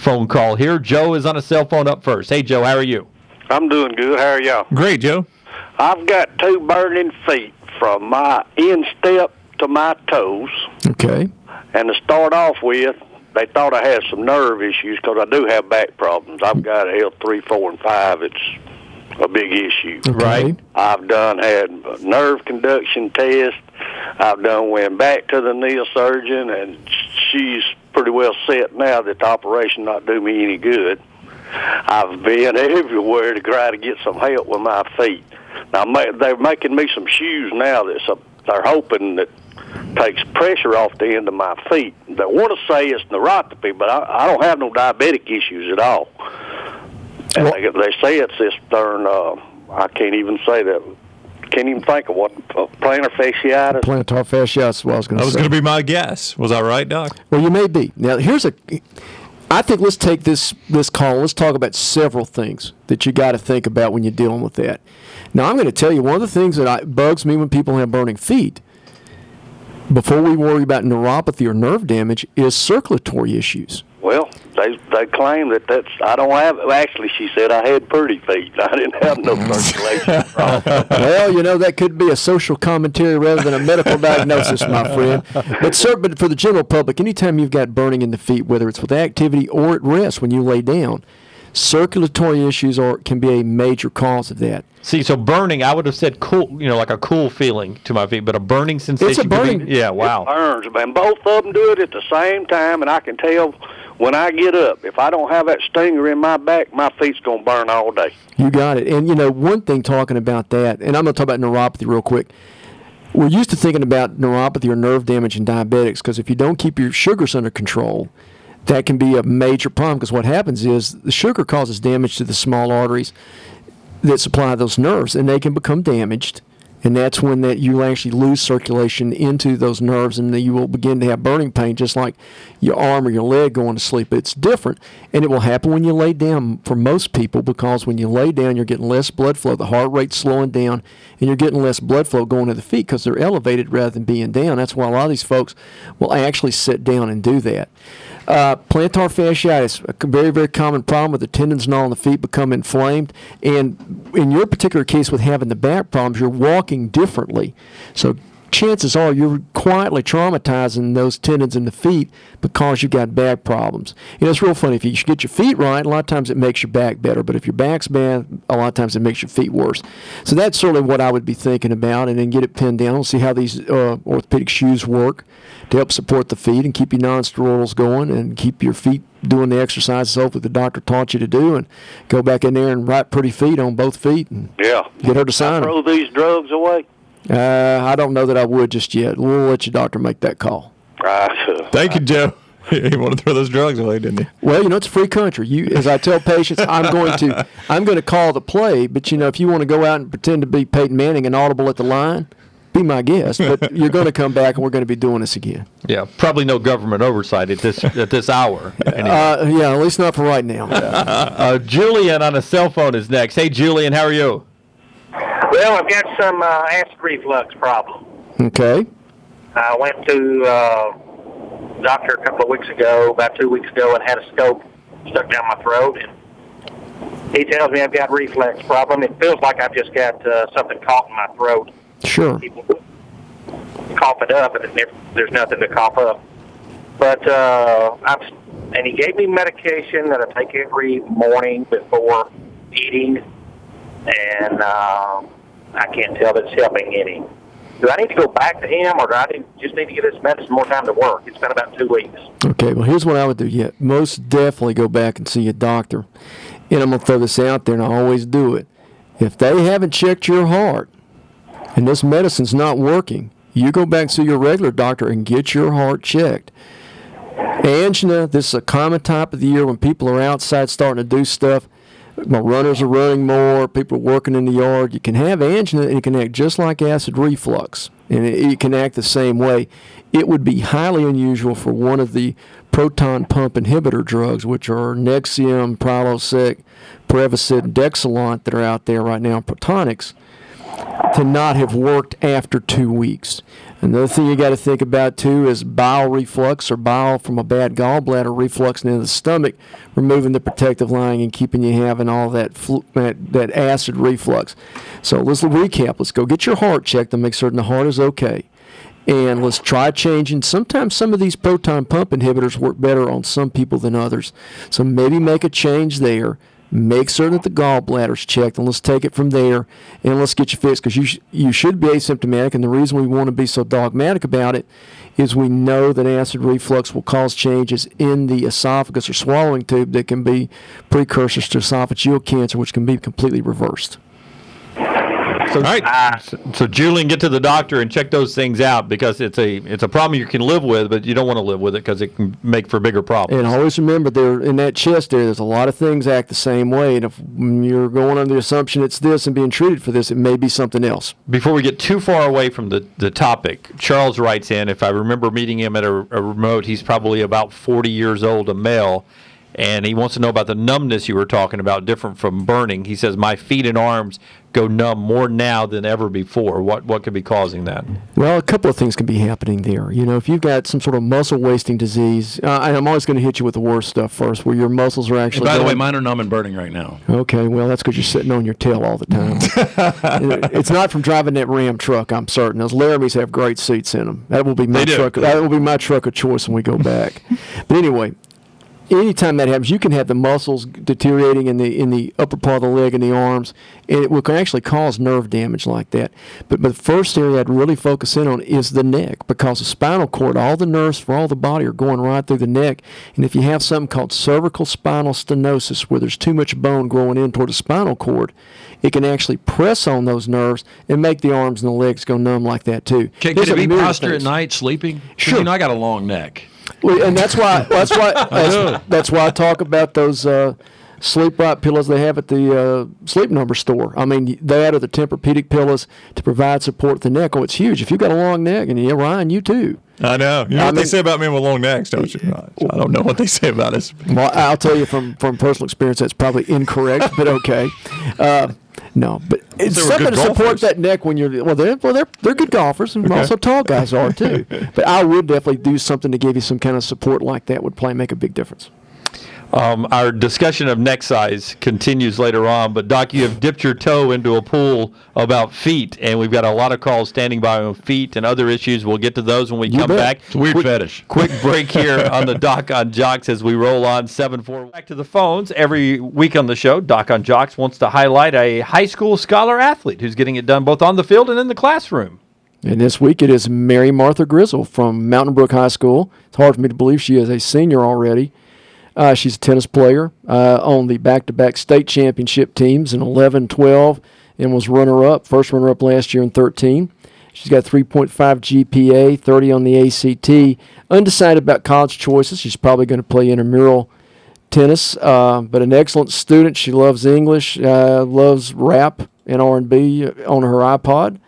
phone call here. Joe is on a cell phone up first. Hey, Joe, how are you? I'm doing good. How are y'all? Great, Joe. I've got 2 burning feet from my instep to my toes. Okay. And to start off with, they thought I had some nerve issues because I do have back problems. I've got L3, 4, and 5. It's a big issue. Okay. Right. I've had a nerve conduction test. I've went back to the neurosurgeon, and she's pretty well set now that the operation not do me any good. I've been everywhere to try to get some help with my feet. Now, they're making me some shoes now that they're hoping that takes pressure off the end of my feet. They want to say it's neuropathy, but I don't have no diabetic issues at all. And they say it's this darn, I can't even say that. Can't even think of what, plantar fasciitis. Plantar fasciitis is what I was going to say. That was going to be my guess. Was I right, Doc? Well, you may be. Now, I think let's take this call. Let's talk about several things that you got to think about when you're dealing with that. Now, I'm going to tell you one of the things that bugs me when people have burning feet, before we worry about neuropathy or nerve damage, is circulatory issues. Well, they claim that's, I don't have, actually she said I had pretty feet. I didn't have no circulation problem. Well, that could be a social commentary rather than a medical diagnosis, my friend. But for the general public, anytime you've got burning in the feet, whether it's with activity or at rest when you lay down, circulatory issues can be a major cause of that. See, so burning, I would have said cool, like a cool feeling to my feet, but a burning sensation. It's a burning. Yeah, wow. It burns, man. Both of them do it at the same time, and I can tell when I get up, if I don't have that stinger in my back, my feet's going to burn all day. You got it. And, one thing talking about that, and I'm going to talk about neuropathy real quick. We're used to thinking about neuropathy or nerve damage in diabetics because if you don't keep your sugars under control, that can be a major problem because what happens is the sugar causes damage to the small arteries that supply those nerves, and they can become damaged. And that's when you actually lose circulation into those nerves, and then you will begin to have burning pain, just like your arm or your leg going to sleep. It's different, and it will happen when you lay down for most people because when you lay down, you're getting less blood flow. The heart rate's slowing down, and you're getting less blood flow going to the feet because they're elevated rather than being down. That's why a lot of these folks will actually sit down and do that. Plantar fasciitis, a very, very common problem with the tendons and all in the feet become inflamed. And in your particular case with having the back problems, you're walking differently. So chances are you're quietly traumatizing those tendons in the feet because you've got back problems. It's real funny. If you get your feet right, a lot of times it makes your back better. But if your back's bad, a lot of times it makes your feet worse. So that's sort of what I would be thinking about, and then get it pinned down and see how these orthopedic shoes work to help support the feet and keep your non-steroidals going and keep your feet doing the exercises hopefully the doctor taught you to do, and go back in there and write pretty feet on both feet and get her to sign them. Throw these drugs away? I don't know that I would just yet. We'll let your doctor make that call. Thank you, Joe. He wanted to throw those drugs away, didn't he? Well, it's a free country. As I tell patients, I'm going to call the play, but if you want to go out and pretend to be Peyton Manning and audible at the line, be my guest. But you're going to come back, and we're going to be doing this again. Yeah, probably no government oversight at this hour. Anyway. At least not for right now. Julian on a cell phone is next. Hey, Julian, how are you? Well, I've got some acid reflux problem. Okay. I went to doctor a couple of weeks ago, about 2 weeks ago, and had a scope stuck down my throat. And he tells me I've got reflux problem. It feels like I've just got something caught in my throat. Sure. People cough it up, and there's nothing to cough up. But and he gave me medication that I take every morning before eating, and I can't tell that it's helping any. Do I need to go back to him, or do I just need to give this medicine more time to work? It's been about 2 weeks. Okay, well, here's what I would do. Yeah, most definitely go back and see a doctor. And I'm going to throw this out there, and I always do it. If they haven't checked your heart, and this medicine's not working, you go back to your regular doctor and get your heart checked. Angina, this is a common type of the year when people are outside starting to do stuff. My runners are running more, people are working in the yard. You can have angina, and it can act just like acid reflux, and it can act the same way. It would be highly unusual for one of the proton pump inhibitor drugs, which are Nexium, Prilosec, Prevacid, and Dexilant that are out there right now, Protonics. to not have worked after 2 weeks. Another thing you got to think about too is bile reflux or bile from a bad gallbladder reflux into the stomach, removing the protective lining and keeping you having all that that acid reflux. So let's recap. Let's go get your heart checked and make certain the heart is okay. And let's try changing. Sometimes some of these proton pump inhibitors work better on some people than others. So maybe make a change there. Make certain that the gallbladder's checked, and let's take it from there, and let's get you fixed, because you should be asymptomatic, and the reason we want to be so dogmatic about it is we know that acid reflux will cause changes in the esophagus or swallowing tube that can be precursors to esophageal cancer, which can be completely reversed. So, all right. So Julian, get to the doctor and check those things out, because it's a problem you can live with, but you don't want to live with it because it can make for bigger problems. And always remember, there in that chest there's a lot of things act the same way, and if you're going under the assumption it's this and being treated for this, it may be something else. Before we get too far away from the topic, Charles writes in, if I remember meeting him at a remote, he's probably about 40 years old, a male. And he wants to know about the numbness you were talking about, different from burning. He says, my feet and arms go numb more now than ever before. What could be causing that? Well, a couple of things can be happening there. You know, if you've got some sort of muscle wasting disease, and I'm always going to hit you with the worst stuff first, where your muscles are actually by the way, mine are numb and burning right now. Okay, well, that's because you're sitting on your tail all the time. It's not from driving that Ram truck, I'm certain. Those Laramies have great seats in them. That will be my truck. That will be my truck of choice when we go back. But anyway, anytime that happens, you can have the muscles deteriorating in the upper part of the leg and the arms, and it can actually cause nerve damage like that. But the first area I'd really focus in on is the neck, because the spinal cord, all the nerves for all the body are going right through the neck. And if you have something called cervical spinal stenosis, where there's too much bone growing in toward the spinal cord, it can actually press on those nerves and make the arms and the legs go numb like that too. Can it be posture at night, sleeping? Sure. You know, I got a long neck. Well, and that's why I talk about those sleep right pillows they have at the Sleep Number store. I mean, that or the Tempur-Pedic pillows to provide support to the neck. Oh, it's huge. If you've got a long neck, and yeah, Ryan, you too. I know. You know what they say about men with long necks, don't you? I don't know what they say about us. Well, I'll tell you from personal experience, that's probably incorrect, but okay. No, but it's something to support that neck when you're they're good golfers, and also tall guys are too. But I would definitely do something to give you some kind of support like that would make a big difference. Our discussion of neck size continues later on, but Doc, you have dipped your toe into a pool about feet, and we've got a lot of calls standing by on feet and other issues. We'll get to those when we come back. It's a weird fetish. Quick break here on the Doc on JOX as we roll on 7-4. Back to the phones. Every week on the show, Doc on JOX wants to highlight a high school scholar athlete who's getting it done both on the field and in the classroom. And this week it is Mary Martha Grizzle from Mountain Brook High School. It's hard for me to believe she is a senior already. She's a tennis player on the back-to-back state championship teams in 11, 12, and was first runner-up last year in 13. She's got 3.5 GPA, 30 on the ACT. Undecided about college choices. She's probably going to play intramural tennis, but an excellent student. She loves English, loves rap and R&B on her iPod.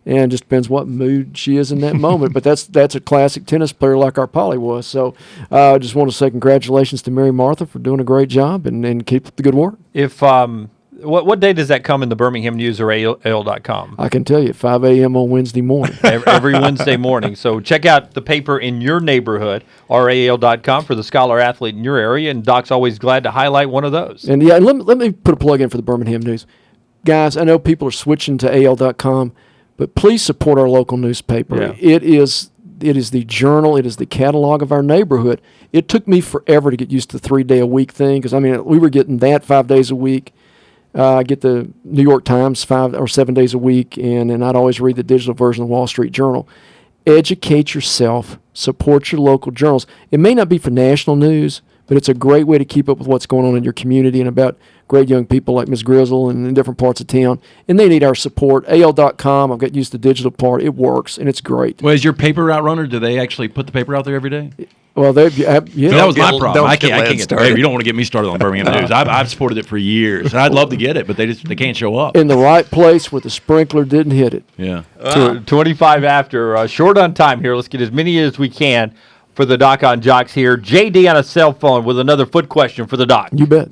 And it just depends what mood she is in that moment. But that's a classic tennis player like our Polly was. So I just want to say congratulations to Mary Martha for doing a great job and keep up the good work. If what day does that come in the Birmingham News or AL.com? I can tell you, 5 a.m. on Wednesday morning. Every Wednesday morning. So check out the paper in your neighborhood, or AL.com, for the scholar athlete in your area. And Doc's always glad to highlight one of those. And yeah, let me put a plug in for the Birmingham News. Guys, I know people are switching to AL.com. But please support our local newspaper. Yeah. It is the journal. It is the catalog of our neighborhood. It took me forever to get used to the 3-day-a-week thing, because, I mean, we were getting that 5 days a week. I get the New York Times 5 or 7 days a week, and I'd always read the digital version of the Wall Street Journal. Educate yourself. Support your local journals. It may not be for national news, but it's a great way to keep up with what's going on in your community and about great young people like Ms. Grizzle and in different parts of town. And they need our support. AL.com, I've got used to the digital part. It works, and it's great. Well, is your paper route runner, do they actually put the paper out there every day? Well, yeah. That was my problem. I can't get started. You don't want to get me started on Birmingham News. I've supported it for years. I'd love to get it, but they can't show up. In the right place where the sprinkler didn't hit it. Yeah. 25 after. Short on time here. Let's get as many as we can for the Doc on JOX here. JD on a cell phone with another foot question for the Doc. You bet.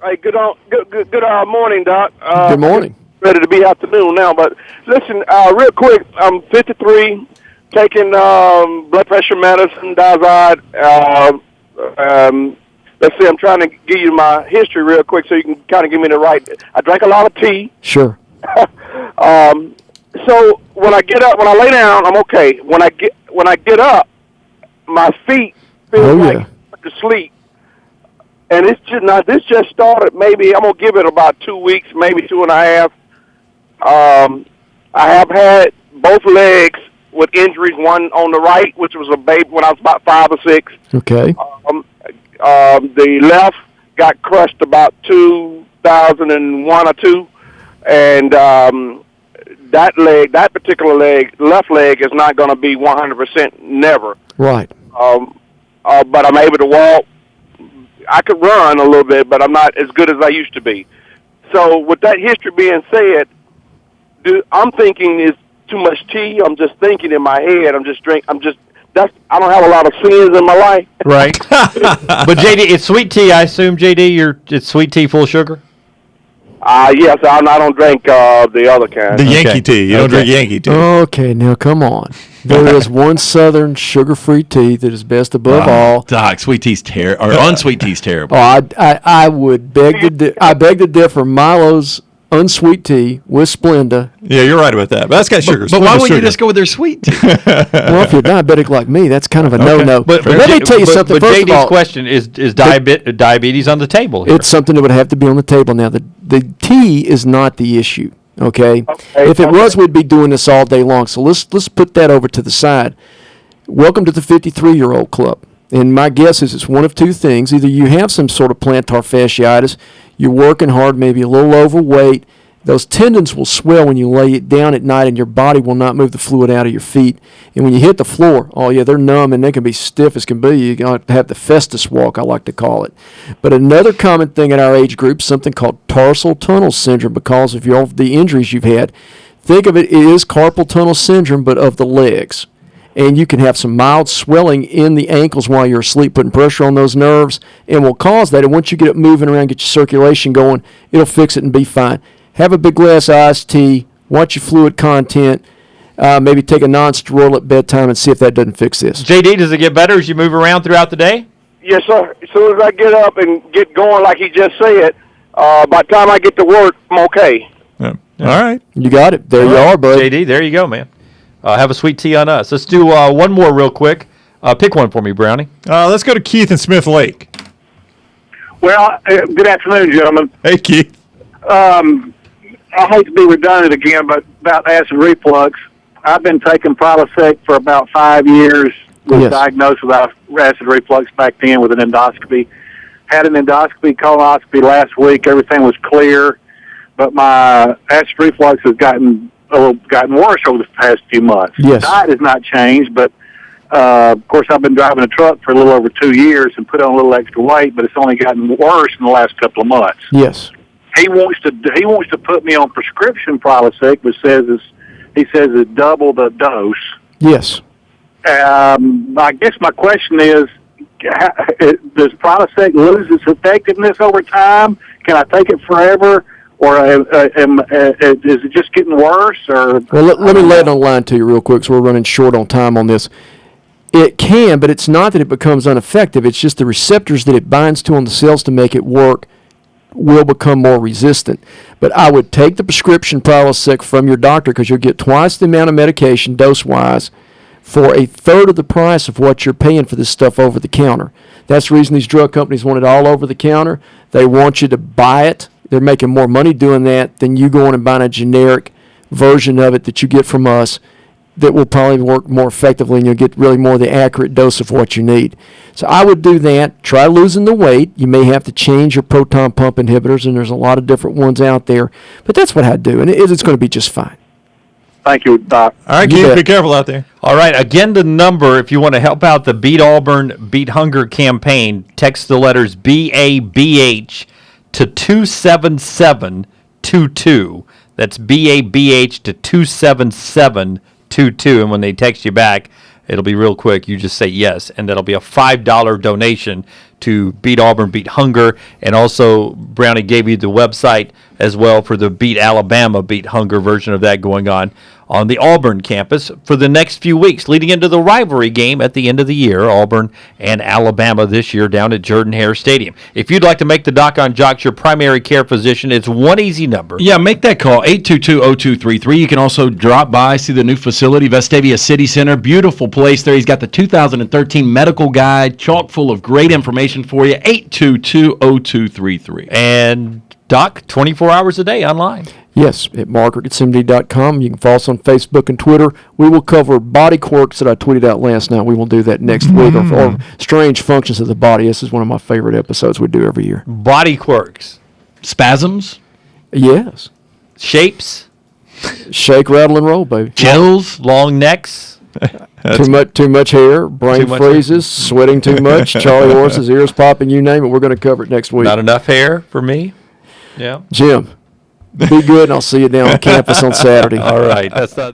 Hey, good morning, Doc. Good morning. ready to be afternoon now. But listen, real quick, I'm 53, taking blood pressure medicine, Dazod. Let's see, I'm trying to give you my history real quick so you can kind of give me the right. I drank a lot of tea. Sure. So when I get up, when I lay down, I'm okay. When I get up, my feet feel like to sleep. And it's just now. This just started. Maybe I'm gonna give it about 2 weeks, maybe 2.5. I have had both legs with injuries. One on the right, which was a baby when I was about 5 or 6. Okay. The left got crushed about 2001 or 2, and that particular leg, left leg, is not going to be 100%. Never. Right. But I'm able to walk. I could run a little bit, but I'm not as good as I used to be. So with that history being said, I'm thinking is too much tea. I'm just thinking in my head. I don't have a lot of sins in my life. Right. But JD, it's sweet tea. I assume, JD, it's sweet tea full sugar? Yes, I don't drink the other kind. The Yankee tea. You don't drink Yankee tea. Okay, now come on. There is one Southern sugar-free tea that is best above all. Doc, sweet tea's terrible, or unsweet tea's terrible. Oh, I would beg to differ. Milo's unsweet tea with Splenda. Yeah, you're right about that. But that's got sugar. But why would you just go with their sweet tea? Well, if you're diabetic like me, that's kind of a no-no. But let me tell you something. But First JD's of all, question is diabetes on the table here? It's something that would have to be on the table now. The tea is not the issue. Okay. If it was, we'd be doing this all day long. So let's put that over to the side. Welcome to the 53-year-old club. And my guess is it's one of two things. Either you have some sort of plantar fasciitis, you're working hard, maybe a little overweight. Those tendons will swell when you lay it down at night, and your body will not move the fluid out of your feet. And when you hit the floor, they're numb, and they can be stiff as can be. You got to have the Festus walk, I like to call it. But another common thing in our age group, something called tarsal tunnel syndrome, because of the injuries you've had. Think of it is carpal tunnel syndrome, but of the legs. And you can have some mild swelling in the ankles while you're asleep, putting pressure on those nerves, and will cause that. And once you get it moving around, get your circulation going, it'll fix it and be fine. Have a big glass of iced tea, watch your fluid content, maybe take a non-steroidal at bedtime and see if that doesn't fix this. JD, does it get better as you move around throughout the day? Yes, sir. As soon as I get up and get going like he just said, by the time I get to work, I'm okay. Yeah. All right. You got it. There you are, bud. JD, there you go, man. Have a sweet tea on us. Let's do one more real quick. Pick one for me, Brownie. Let's go to Keith in Smith Lake. Well, good afternoon, gentlemen. Hey, Keith. I hate to be redundant again, but about acid reflux, I've been taking Prilosec for about 5 years. Was diagnosed with acid reflux back then with an endoscopy. Had an endoscopy, colonoscopy last week. Everything was clear, but my acid reflux has gotten worse over the past few months. Yes. Diet has not changed, but of course I've been driving a truck for a little over 2 years and put on a little extra weight, but it's only gotten worse in the last couple of months. Yes. He wants to put me on prescription Prilosec, which he says it's double the dose. Yes. I guess my question is, does Prilosec lose its effectiveness over time? Can I take it forever, or is it just getting worse? Or well, let me lay it on line to you real quick, so we're running short on time on this. It can, but it's not that it becomes ineffective. It's just the receptors that it binds to on the cells to make it work will become more resistant. But I would take the prescription Prilosec from your doctor, because you'll get twice the amount of medication dose-wise for a third of the price of what you're paying for this stuff over the counter. That's the reason these drug companies want it all over the counter. They want you to buy it. They're making more money doing that than you going and buying a generic version of it that you get from us that will probably work more effectively, and you'll get really more of the accurate dose of what you need. So I would do that. Try losing the weight. You may have to change your proton pump inhibitors, and there's a lot of different ones out there. But that's what I'd do, and it's going to be just fine. Thank you, Doc. All right, Keith, be careful out there. All right, again, the number, if you want to help out the Beat Auburn, Beat Hunger campaign, text the letters BABH to 27722. That's BABH to 27722. And when they text you back, it'll be real quick. You just say yes, and that'll be a $5 donation to Beat Auburn, Beat Hunger. And also, Brownie gave you the website. as well for the Beat Alabama, Beat Hunger version of that going on the Auburn campus for the next few weeks, leading into the rivalry game at the end of the year, Auburn and Alabama this year down at Jordan-Hare Stadium. If you'd like to make the Doc on JOX your primary care physician, it's one easy number. Yeah, make that call, 822-0233. You can also drop by, see the new facility, Vestavia City Center. Beautiful place there. He's got the 2013 medical guide, chock full of great information for you, 822-0233. And Doc, 24 hours a day online. Yes, at markrickettsmd.com. You can follow us on Facebook and Twitter. We will cover body quirks that I tweeted out last night. We will do that next week, or strange functions of the body. This is one of my favorite episodes we do every year. Body quirks. Spasms? Yes. Shapes. Shake, rattle, and roll, baby. Chills? Long necks. Too much hair, brain freezes, sweating too much, Charlie horses, ears popping, you name it. We're going to cover it next week. Not enough hair for me. Yeah. Jim, be good, and I'll see you down on campus on Saturday. All right. That's not.